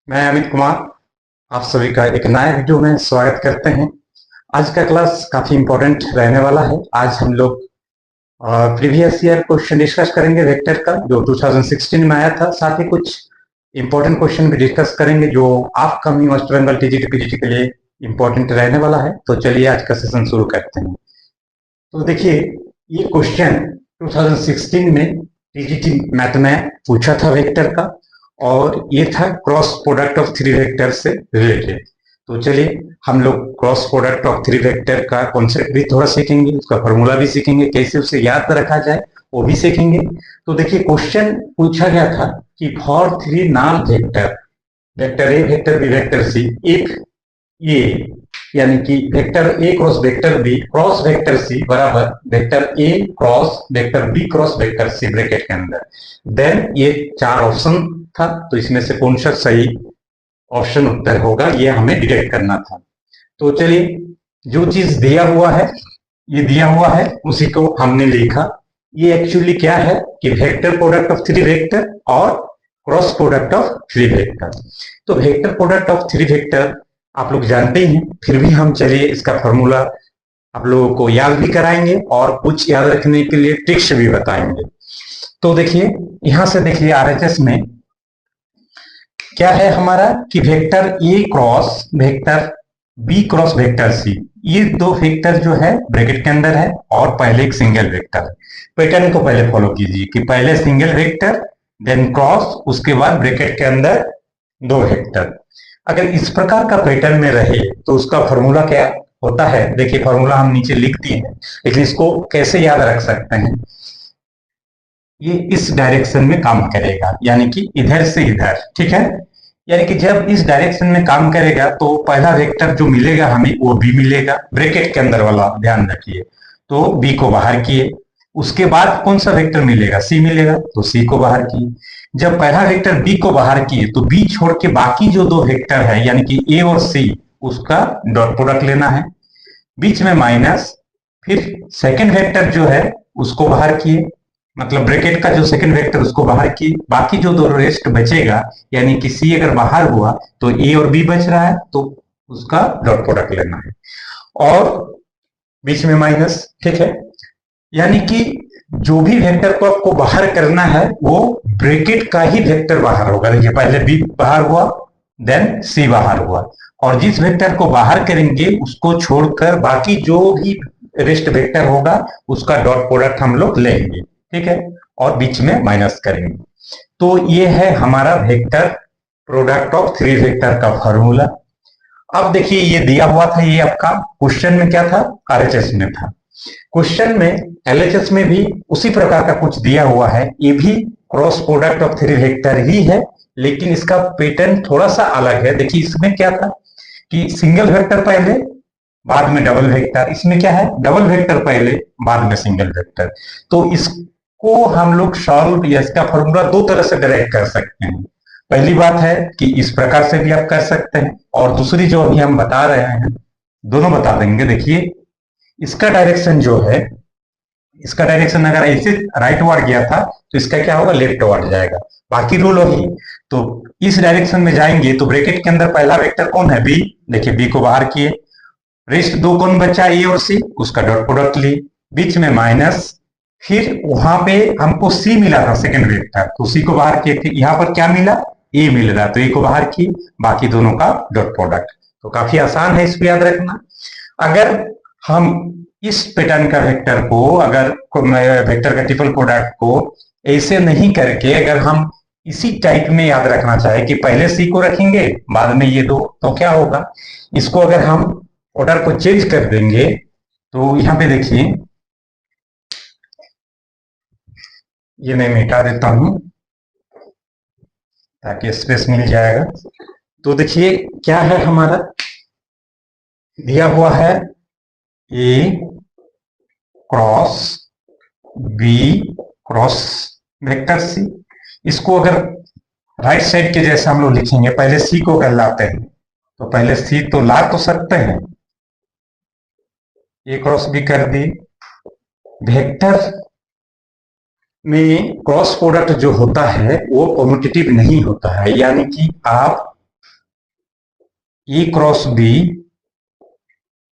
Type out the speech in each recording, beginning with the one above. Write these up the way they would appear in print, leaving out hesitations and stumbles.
मैं अमित कुमार आप सभी का एक नए वीडियो में स्वागत करते हैं। आज का क्लास काफी इंपॉर्टेंट रहने वाला है। आज हम लोग प्रीवियस ईयर क्वेश्चन डिस्कस करेंगे वेक्टर का जो 2016 में आया था। साथ ही कुछ इंपॉर्टेंट क्वेश्चन भी डिस्कस करेंगे जो upcoming West Bengal TGT PGT के लिए इंपॉर्टेंट रहने वाला है। तो चलिए आज का सेशन शुरू करते हैं। तो देखिए, ये क्वेश्चन 2016 में टीजीटी मैथ में पूछा था वेक्टर का, और ये था cross product of three vector से रिलेटेड। तो चलिए हम लोग cross product of three vector का कॉन्सेप्ट भी थोड़ा सीखेंगे, उसका फॉर्मूला भी सीखेंगे, कैसे उसे याद रखा जाए वो भी सीखेंगे। तो देखिए, क्वेश्चन पूछा गया था कि for three non vector, vector A, vector B, vector C, if ये यानी कि वेक्टर ए क्रॉस वेक्टर सी बराबर वेक्टर ए cross vector B cross vector C bracket के अंदर, देन ये चार ऑप्शन था। तो इसमें से कौन सा सही ऑप्शन उत्तर होगा ये हमें डिटेक्ट करना था। तो चलिए, जो चीज दिया हुआ है, ये दिया हुआ है उसी को हमने लिखा। ये एक्चुअली क्या है कि vector product of three vector और cross product of three vector. तो vector product of three vector आप लोग जानते ही हैं, फिर भी हम चलिए इसका फॉर्मूला आप लोगों को याद भी कराएंगे और कुछ याद रखने के लिए ट्रिक्स भी बताएंगे। तो देखिए, यहां से देखिए आरएचएस में क्या है हमारा कि वेक्टर ए cross vector B cross vector c, ये दो वेक्टर जो है ब्रैकेट के अंदर है और पहले एक सिंगल वेक्टर है। पैटर्न को पहले फॉलो कीजिए कि पहले सिंगल वेक्टर, देन क्रॉस, उसके बाद ब्रैकेट के अंदर दो वेक्टर। अगर इस प्रकार का पैटर्न में रहे तो उसका फॉर्मूला क्या होता है, देखिए फॉर्मूला हम नीचे लिख दिए हैं, लेकिन इसको कैसे याद रख सकते हैं। ये इस डायरेक्शन में काम करेगा, यानी कि इधर से इधर, ठीक है। यानी कि जब इस डायरेक्शन में काम करेगा तो पहला वेक्टर जो मिलेगा हमें वो बी मिलेगा, ब्रैकेट के अंदर वाला ध्यान रखिए। तो बी को बाहर किए, उसके बाद कौन सा वेक्टर मिलेगा, सी मिलेगा, तो सी को बाहर किए। जब पहला वेक्टर बी को बाहर किए तो बी छोड़ के बाकी जो दो वेक्टर है यानी कि ए और सी, उसका डॉट प्रोडक्ट लेना है, बीच में माइनस। फिर सेकेंड वेक्टर जो है उसको बाहर किए, मतलब ब्रैकेट का जो सेकंड वेक्टर उसको बाहर किए, बाकी जो दो रेस्ट बचेगा यानी कि सी अगर बाहर हुआ तो ए और बी बच रहा है, तो उसका डॉट प्रोडक्ट लेना है और बीच में माइनस, ठीक है। यानी कि जो भी वेक्टर को आपको बाहर करना है वो ब्रैकेट का ही वेक्टर बाहर होगा। देखिए, पहले बी बाहर हुआ, देन सी बाहर हुआ, और जिस वेक्टर को बाहर करेंगे उसको छोड़कर बाकी जो भी रेस्ट वेक्टर होगा उसका डॉट प्रोडक्ट हम लोग लेंगे, ठीक है, और बीच में माइनस करेंगे। तो ये है हमारा vector product of three vector का फॉर्मूला। अब देखिए, ये दिया हुआ था, ये आपका क्वेश्चन में क्या था, आरएचएस में था। क्वेश्चन में एलएचएस में भी उसी प्रकार का कुछ दिया हुआ है, ये भी cross product of three vector ही है, लेकिन इसका पैटर्न थोड़ा सा अलग है। देखिए, इसमें क्या था कि सिंगल वेक्टर पहले बाद में डबल वेक्टर, इसमें क्या है डबल वेक्टर पहले बाद में सिंगल वेक्टर। तो इसको हम लोग सॉल्व या इसका फॉर्मूला दो तरह से डायरेक्ट कर सकते हैं। पहली बात है कि इस प्रकार से भी आप कर सकते हैं, और दूसरी जो अभी हम बता रहे हैं दोनों बता देंगे। देखिए, इसका डायरेक्शन जो है, इसका डायरेक्शन अगर ऐसे राइट वर्ड गया था तो इसका क्या होगा, लेफ्ट वर्ड जाएगा। बाकी रूल वही। तो इस डायरेक्शन में जाएंगे तो ब्रैकेट के अंदर पहला वेक्टर कौन है, बी। देखिए, बी को बाहर किए, रेस्ट दो कौन बचा, ए और सी, उसका डॉट प्रोडक्ट लिए, बीच में माइनस। फिर वहां पे हमको सी मिला था सेकंड वेक्टर, तो सी को बाहर किए थे, यहां पर क्या मिला, ए मिल रहा, तो ए को बाहर किए, बाकी दोनों का डॉट प्रोडक्ट। तो काफी आसान है इसको याद रखना। अगर हम इस पैटर्न का वेक्टर को, अगर वेक्टर का ट्रिपल प्रोडक्ट को ऐसे नहीं करके अगर हम इसी टाइप में याद रखना चाहे कि पहले सी को रखेंगे बाद में ये दो, तो क्या होगा, इसको अगर हम ऑर्डर को चेंज कर देंगे तो यहां पे देखिए, ये मैं मिटा देता हूं ताकि स्पेस मिल जाएगा। तो देखिए क्या है हमारा, दिया हुआ है A cross B cross vector C. इसको अगर राइट साइड के जैसे हम लोग लिखेंगे, पहले सी को अगर लाते हैं तो पहले सी तो ला तो सकते हैं, ए क्रॉस बी कर दी। वेक्टर में क्रॉस प्रोडक्ट जो होता है वो कम्यूटेटिव नहीं होता है, यानी कि आप ए क्रॉस बी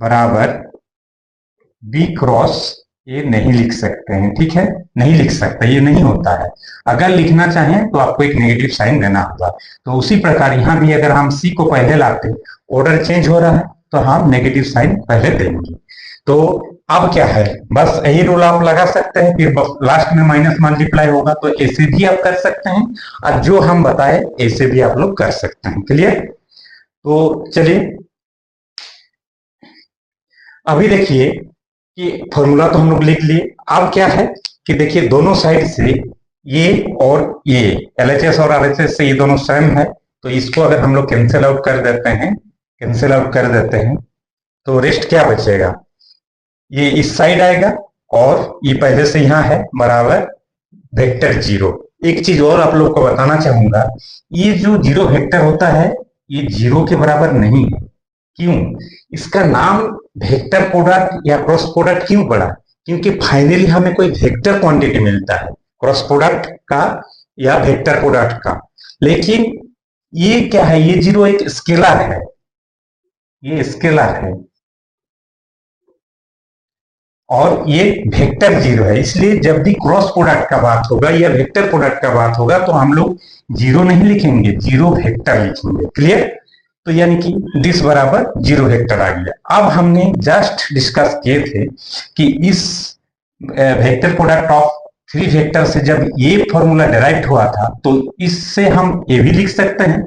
बराबर बी क्रॉस ए नहीं लिख सकते हैं, ठीक है, नहीं लिख सकते, ये नहीं होता है। अगर लिखना चाहें तो आपको एक नेगेटिव साइन देना होगा। तो उसी प्रकार यहां भी अगर हम सी को पहले लाते, ऑर्डर चेंज हो रहा है तो हम नेगेटिव साइन पहले देंगे। तो अब क्या है, बस यही रूल आप लगा सकते हैं, फिर लास्ट में माइनस मल्टीप्लाई होगा, तो ऐसे भी आप कर सकते हैं और जो हम बताए ऐसे भी आप लोग कर सकते हैं। क्लियर? तो चलिए अभी देखिए कि फॉर्मूला तो हम लोग लिख लिए। अब क्या है कि देखिए दोनों साइड से ये और ये एलएचएस और आरएचएस से ये दोनों सेम है, तो इसको अगर हम लोग कैंसिल आउट कर देते हैं, कैंसिल आउट कर देते हैं तो रेस्ट क्या बचेगा, ये इस साइड आएगा और ये पहले से यहां है बराबर वेक्टर जीरो। एक चीज और आप लोग को बताना चाहूंगा, ये जो जीरो वेक्टर होता है ये जीरो के बराबर नहीं है। क्यों? इसका नाम वेक्टर प्रोडक्ट या क्रॉस प्रोडक्ट क्यों पड़ा? क्योंकि फाइनली हमें कोई वेक्टर क्वांटिटी मिलता है क्रॉस प्रोडक्ट का या वेक्टर प्रोडक्ट का। लेकिन ये क्या है, ये जीरो एक स्केलर है, ये स्केलर है और ये वेक्टर जीरो है। इसलिए जब भी क्रॉस प्रोडक्ट का बात होगा या वेक्टर प्रोडक्ट का बात होगा तो हम लोग जीरो नहीं लिखेंगे, जीरो वेक्टर लिखेंगे। क्लियर? तो यानी कि दिस बराबर जीरो वेक्टर आ गया। अब हमने जस्ट डिस्कस किए थे कि इस vector product of three vector से जब ये फॉर्मूला डेराइव हुआ था तो इससे हम ए भी लिख सकते हैं,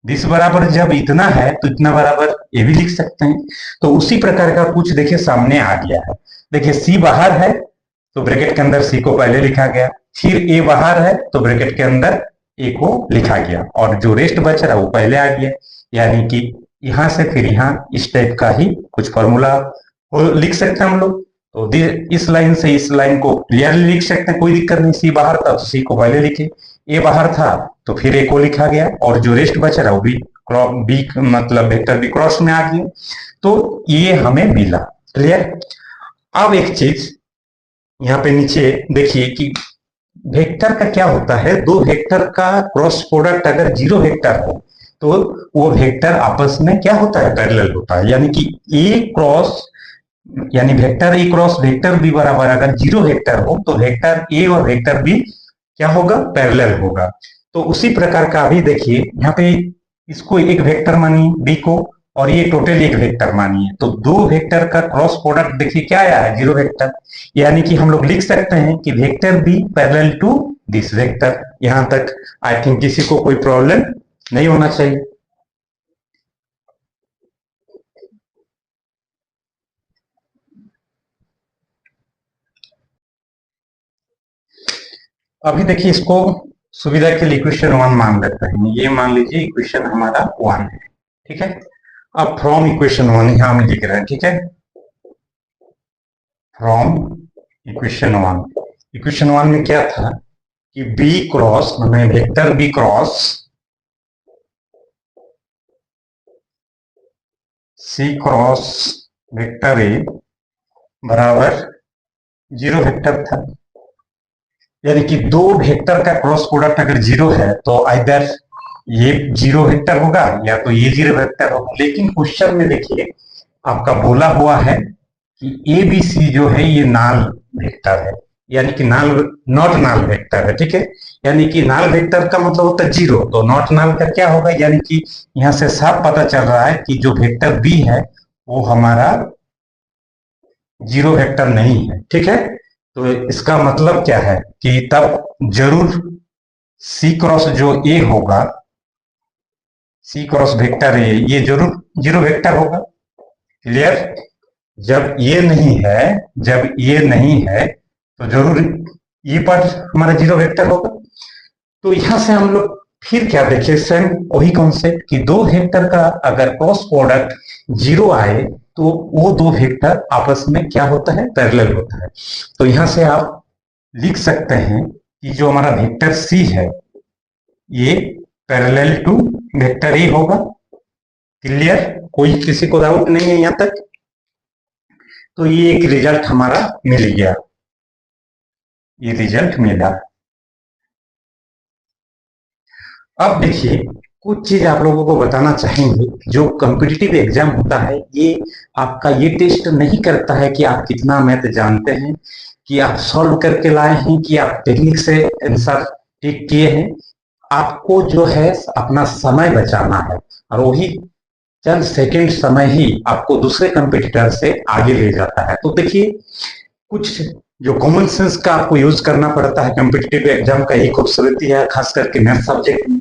दिस बराबर जब इतना है तो इतना बराबर ए भी लिख सकते हैं। तो उसी प्रकार का कुछ देखिए सामने आ गया है। देखिए सी बाहर है तो ब्रैकेट के अंदर सी को पहले लिखा गया, फिर ए बाहर है तो ब्रैकेट के अंदर ए को लिखा गया और जो रेस्ट बच रहा वो पहले आ गया। यानी कि यहां से फिर यहां इस टाइप का ही कुछ फॉर्मूला लिख सकते हैं हम लोग। तो इस लाइन से इस लाइन को क्लियरली लिख सकते हैं, कोई दिक्कत नहीं। सी बाहर था तो सी को पहले लिखे, ए बाहर था तो फिर ए को लिखा गया और जो रेस्ट बच रहा वो भी बी मतलब वेक्टर बी क्रॉस में आ गया, तो ये हमें मिला। क्लियर? अब एक चीज यहाँ पे नीचे देखिए कि वेक्टर का क्या होता है, दो वेक्टर का क्रॉस प्रोडक्ट अगर जीरो वेक्टर हो तो वो वेक्टर आपस में क्या होता है, पैरेलल होता है। यानी कि ए क्रॉस यानी वेक्टर ए क्रॉस वेक्टर बी बराबर अगर जीरो वेक्टर हो तो वेक्टर ए और वेक्टर बी क्या होगा, पैरेलल होगा। तो उसी प्रकार का अभी देखिए यहाँ पे इसको एक वेक्टर मानिए बी को और ये टोटल एक वेक्टर मानिए, तो दो वेक्टर का क्रॉस प्रोडक्ट देखिए क्या आया है, जीरो वेक्टर। यानी कि हम लोग लिख सकते हैं कि vector B parallel to this vector. यहां तक आई थिंक किसी को कोई प्रॉब्लम नहीं होना चाहिए। अभी देखिए इसको सुविधा के लिए इक्वेशन वन मान लेते हैं, ये मान लीजिए इक्वेशन हमारा वन है, ठीक है। अब फ्रॉम इक्वेशन वन यहां हम लिख रहे हैं, ठीक है, फ्रॉम इक्वेशन वन में क्या था कि बी क्रॉस हमें vector B cross c cross vector a बराबर जीरो वेक्टर था। यानी कि दो वेक्टर का क्रॉस प्रोडक्ट अगर जीरो है तो आइदर ये जीरो वेक्टर होगा या तो ये जीरो वेक्टर होगा। लेकिन क्वेश्चन में देखिए आपका बोला हुआ है कि ए बी सी जो है ये नाल वेक्टर है, यानी कि नाल नॉट नाल वेक्टर है, ठीक है। यानी कि नाल वेक्टर का मतलब होता है जीरो, तो नॉट नाल का क्या होगा, यानी कि यहां से साफ पता चल रहा है कि जो वेक्टर बी है वो हमारा जीरो वेक्टर नहीं है, ठीक है। तो इसका मतलब क्या है कि तब जरूर सी क्रॉस जो ए होगा, सी क्रॉस वेक्टर ए ये जरूर जीरो वेक्टर होगा। क्लियर? जब ये नहीं है, जब ये नहीं है तो जरूर ये पार्ट हमारा जीरो वेक्टर होगा। तो यहां से हम लोग फिर क्या देखें, सेम वही कॉन्सेप्ट कि दो वेक्टर का अगर क्रॉस प्रोडक्ट जीरो आए तो वो दो वेक्टर आपस में क्या होता है, पैरेलल होता है। तो यहां से आप लिख सकते हैं कि जो हमारा वेक्टर सी है ये पैरेलल टू वेक्टर ए होगा। क्लियर? कोई किसी को डाउट नहीं है यहां तक? तो ये एक रिजल्ट हमारा मिल गया, ये रिजल्ट मिला। अब देखिए कुछ चीज आप लोगों को बताना चाहेंगे। जो कॉम्पिटिटिव एग्जाम होता है, ये आपका ये टेस्ट नहीं करता है कि आप कितना मैथ जानते हैं, कि आप सॉल्व करके लाए हैं, कि आप टेक्निक से आंसर ठीक किए हैं। आपको जो है अपना समय बचाना है, और वही चंद सेकंड समय ही आपको दूसरे कंपटीटर से आगे ले जाता है। तो देखिए, कुछ जो कॉमन सेंस का आपको यूज करना पड़ता है कॉम्पिटिटिव एग्जाम का, यही खूबसूरती है, खास करके मैथ सब्जेक्ट में।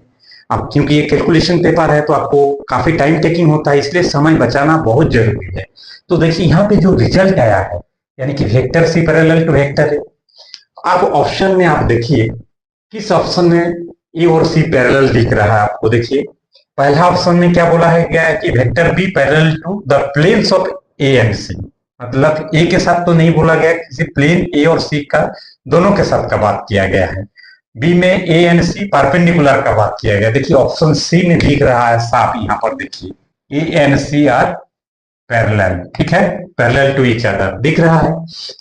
अब क्योंकि ये कैलकुलेशन पेपर है तो आपको काफी टाइम टेकिंग होता है, इसलिए समय बचाना बहुत जरूरी है। तो देखिए यहाँ पे जो रिजल्ट आया है, यानी कि vector c parallel to vector है। आप ऑप्शन में आप देखिए, किस ऑप्शन में ए और सी पैरेलल दिख रहा है आपको। देखिए पहला ऑप्शन में क्या बोला है, क्या है कि vector B parallel to the planes of A and C. मतलब ए के साथ तो नहीं बोला गया, किसी प्लेन ए और सी का दोनों के साथ का बात किया गया है। बी में ए एंड सी परपेंडिकुलर का बात किया गया। देखिए ऑप्शन सी में दिख रहा है साफ, यहाँ पर देखिए A and C are parallel, ठीक है, पैरेलल टू ईच अदर दिख रहा है।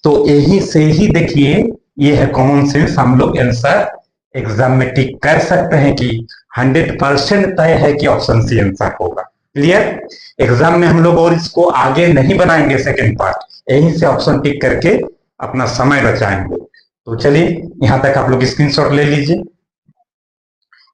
तो यही से ही देखिए, ये है कॉमन सेंस, हम लोग आंसर एग्जाम में टिक कर सकते हैं कि 100% तय है कि ऑप्शन सी आंसर होगा। क्लियर? एग्जाम में हम लोग और इसको आगे नहीं बनाएंगे सेकेंड पार्ट, यहीं से ऑप्शन टिक करके अपना समय बचाएंगे। तो चलिए यहां तक आप लोग स्क्रीनशॉट ले लीजिए।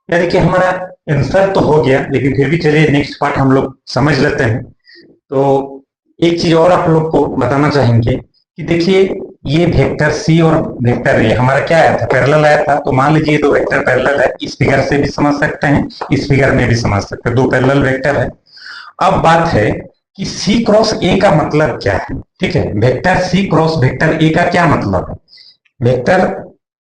यानी कि हमारा आंसर तो हो गया, लेकिन फिर भी चलिए नेक्स्ट पार्ट हम लोग समझ लेते हैं। तो एक चीज और आप लोग को बताना चाहेंगे कि देखिए, ये वेक्टर सी और वेक्टर ए हमारा क्या आया था, पैरेलल आया था। तो मान लीजिए दो वेक्टर पैरेलल है, इस फिगर से भी समझ सकते हैं, इस फिगर में भी समझ सकते हैं, दो पैरेलल वेक्टर है। अब बात है कि सी क्रॉस ए का मतलब क्या है। ठीक है, vector C cross vector A का क्या मतलब है। Vector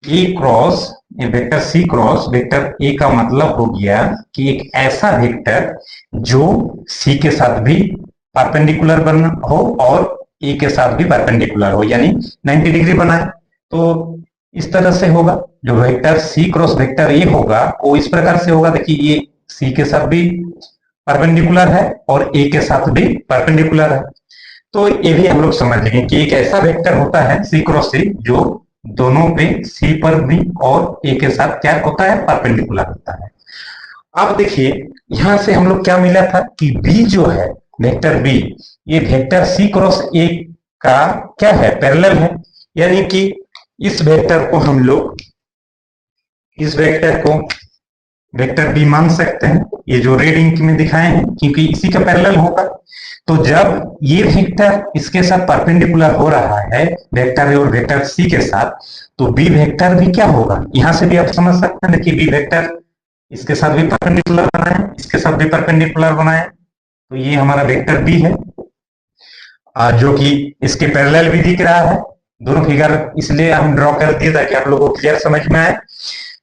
A cross vector C cross vector A का मतलब हो गया कि एक ऐसा वेक्टर जो सी के साथ भी परपेंडिकुलर बन हो और ए के साथ भी परपेंडिकुलर हो, यानी 90 डिग्री बनाए। तो इस तरह से होगा, जो vector C cross vector A होगा वो इस प्रकार से होगा। देखिए ये सी के साथ भी परपेंडिकुलर है और ए के साथ भी परपेंडिकुलर है। तो ये भी हम लोग समझ लेंगे कि एक ऐसा वेक्टर होता है सी क्रॉस सी, जो दोनों पे सी पर भी और ए के साथ क्या होता है, परपेंडिकुलर होता है। अब देखिए यहां से हम लोग क्या मिला था कि बी जो है, वेक्टर बी, ये वेक्टर सी क्रॉस ए का क्या है, पैरेलल है। यानी कि इस वेक्टर को हम लोग इस वेक्टर को वेक्टर बी मान सकते हैं, ये जो रेड इंक में दिखाए हैं, क्योंकि इसी का पैरेलल होगा। तो जब ये वेक्टर इसके साथ परपेंडिकुलर हो रहा है, वेक्टर ए और वेक्टर सी के साथ, तो बी वेक्टर भी क्या होगा, यहां से भी आप समझ सकते हैं कि बी वेक्टर इसके साथ भी परपेंडिकुलर बनाए, इसके साथ भी परपेंडिकुलर बनाए। तो ये हमारा वेक्टर बी है, जो कि इसके पैरेलल भी दिख रहा है। दोनों फिगर इसलिए हम ड्रॉ कर दिए ताकि आप लोगों को क्लियर समझ में आए।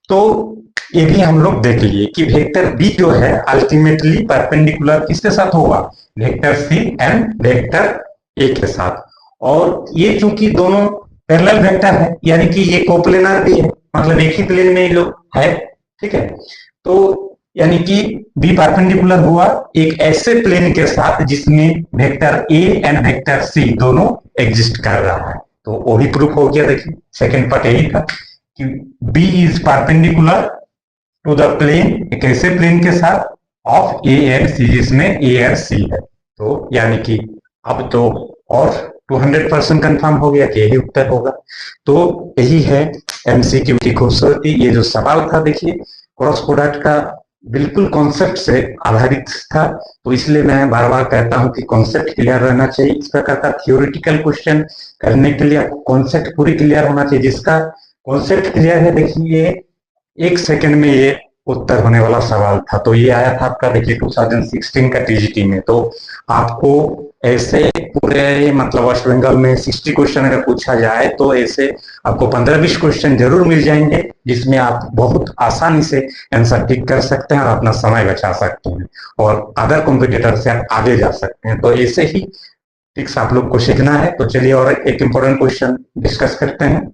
तो ये भी हम लोग देख लिए कि वेक्टर बी जो है अल्टीमेटली परपेंडिकुलर किसके साथ होगा, vector C and vector A के साथ। और ये चूंकि दोनों पैरेलल वेक्टर है, यानी कि ये कोप्लेनर भी है, मतलब एक ही प्लेन में ये लोग है। ठीक है, तो यानी कि बी परपेंडिकुलर हुआ एक ऐसे प्लेन के साथ जिसमें vector A and vector C दोनों एग्जिस्ट कर रहा है। तो वो भी प्रूफ हो गया। देखिए सेकेंड पार्ट यही था कि B is perpendicular to the plane, एक ऐसे प्लेन के साथ ऑफ ए एंड सी जिसमें ए एंड सी है। तो यानी कि अब तो और 200% कंफर्म हो गया कि यही उत्तर होगा। तो यही है एमसीक्यू की खूबसूरती। ये जो सवाल था देखिए क्रॉस प्रोडक्ट का बिल्कुल कॉन्सेप्ट से आधारित था, तो इसलिए मैं बार बार कहता हूं कि कॉन्सेप्ट क्लियर रहना चाहिए। इस प्रकार का थियोरिटिकल क्वेश्चन करने के लिए आपको कॉन्सेप्ट पूरी क्लियर होना चाहिए। जिसका कॉन्सेप्ट क्लियर है, देखिए 1 सेकंड में ये उत्तर होने वाला सवाल था। तो ये आया था आपका देखिए 2016 का टीजीटी में। तो आपको ऐसे पूरे मतलब वेस्ट बंगाल में 60 क्वेश्चन अगर पूछा जाए तो ऐसे आपको 15-20 क्वेश्चन जरूर मिल जाएंगे, जिसमें आप बहुत आसानी से आंसर टिक कर सकते हैं और अपना समय बचा सकते हैं और अदर कॉम्पिटिटर से आप आगे जा सकते हैं। तो ऐसे ही ट्रिक्स आप लोग को सीखना है। तो चलिए और एक इंपॉर्टेंट क्वेश्चन डिस्कस करते हैं।